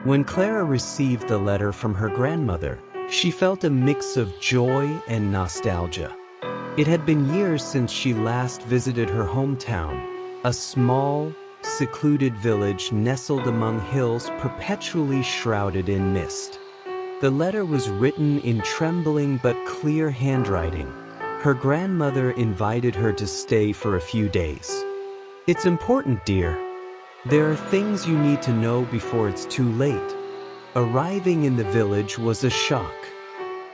When Clara received the letter from her grandmother, she felt a mix of joy and nostalgia. It had been years since she last visited her hometown, a small, secluded village nestled among hills perpetually shrouded in mist. The letter was written in trembling but clear handwriting. Her grandmother invited her to stay for a few days. "It's important, dear. There are things you need to know before it's too late." Arriving in the village was a shock.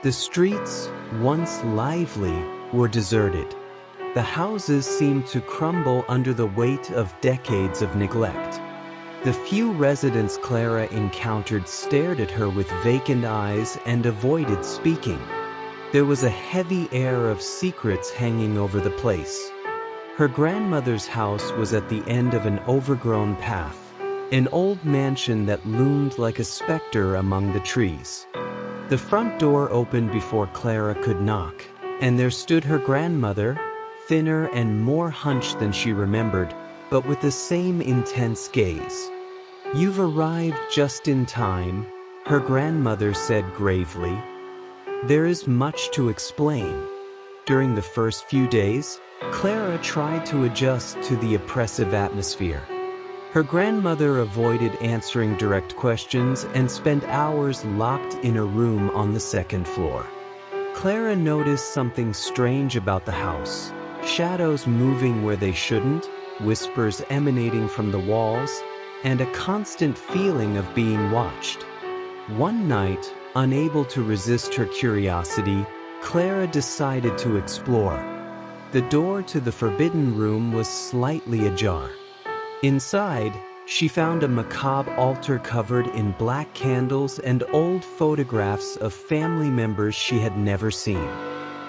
The streets, once lively, were deserted. The houses seemed to crumble under the weight of decades of neglect. The few residents Clara encountered stared at her with vacant eyes and avoided speaking. There was a heavy air of secrets hanging over the place. Her grandmother's house was at the end of an overgrown path, an old mansion that loomed like a specter among the trees. The front door opened before Clara could knock, and there stood her grandmother, thinner and more hunched than she remembered, but with the same intense gaze. "You've arrived just in time," her grandmother said gravely. There is much to explain. During the first few days, Clara tried to adjust to the oppressive atmosphere. Her grandmother avoided answering direct questions and spent hours locked in a room on the second floor. Clara noticed something strange about the house: shadows moving where they shouldn't, whispers emanating from the walls, and a constant feeling of being watched. One night, unable to resist her curiosity, Clara decided to explore. The door to the forbidden room was slightly ajar. Inside, she found a macabre altar covered in black candles and old photographs of family members she had never seen.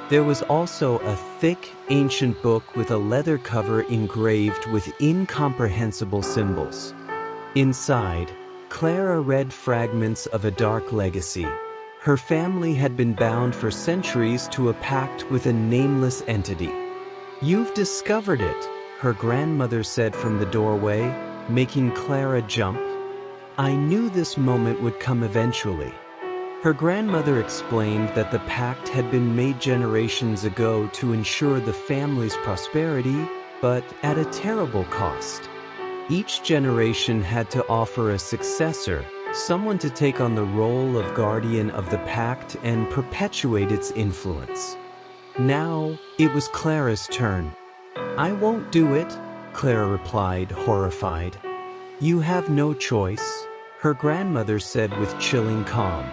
There was also a thick, ancient book with a leather cover engraved with incomprehensible symbols. Inside, Clara read fragments of a dark legacy. Her family had been bound for centuries to a pact with a nameless entity. "You've discovered it," her grandmother said from the doorway, making Clara jump. "I knew this moment would come eventually." Her grandmother explained that the pact had been made generations ago to ensure the family's prosperity, but at a terrible cost. Each generation had to offer a successor, someone to take on the role of guardian of the pact and perpetuate its influence. Now, it was Clara's turn. "I won't do it," Clara replied, horrified. "You have no choice," her grandmother said with chilling calm.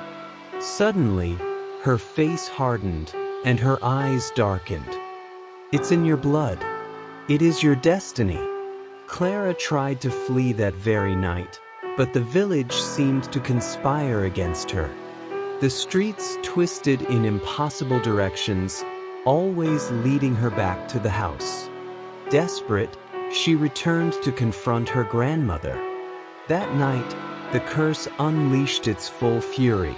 Suddenly, her face hardened and her eyes darkened. "It's in your blood. It is your destiny." Clara tried to flee that very night, but the village seemed to conspire against her. The streets twisted in impossible directions, always leading her back to the house. Desperate, she returned to confront her grandmother. That night, the curse unleashed its full fury.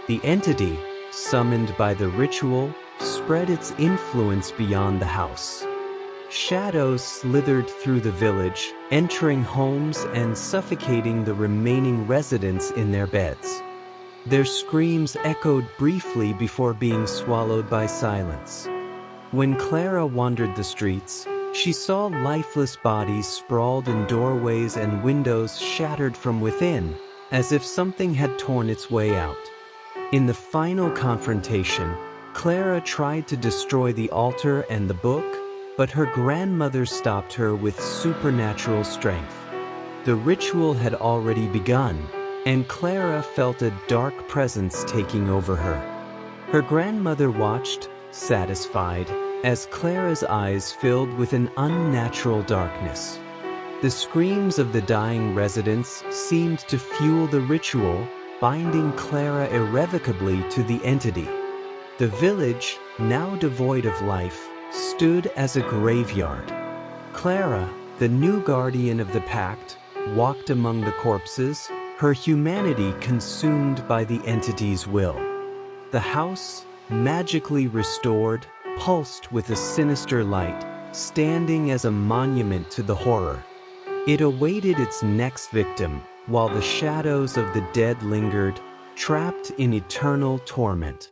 The entity, summoned by the ritual, spread its influence beyond the house. Shadows slithered through the village, entering homes and suffocating the remaining residents in their beds. Their screams echoed briefly before being swallowed by silence. When Clara wandered the streets, she saw lifeless bodies sprawled in doorways and windows shattered from within, as if something had torn its way out. In the final confrontation, Clara tried to destroy the altar and the book, but her grandmother stopped her with supernatural strength. The ritual had already begun, and Clara felt a dark presence taking over her. Her grandmother watched, satisfied, as Clara's eyes filled with an unnatural darkness. The screams of the dying residents seemed to fuel the ritual, binding Clara irrevocably to the entity. The village, now devoid of life, stood as a graveyard. Clara, the new guardian of the pact, walked among the corpses, her humanity consumed by the entity's will. The house, magically restored, pulsed with a sinister light, standing as a monument to the horror. It awaited its next victim, while the shadows of the dead lingered, trapped in eternal torment.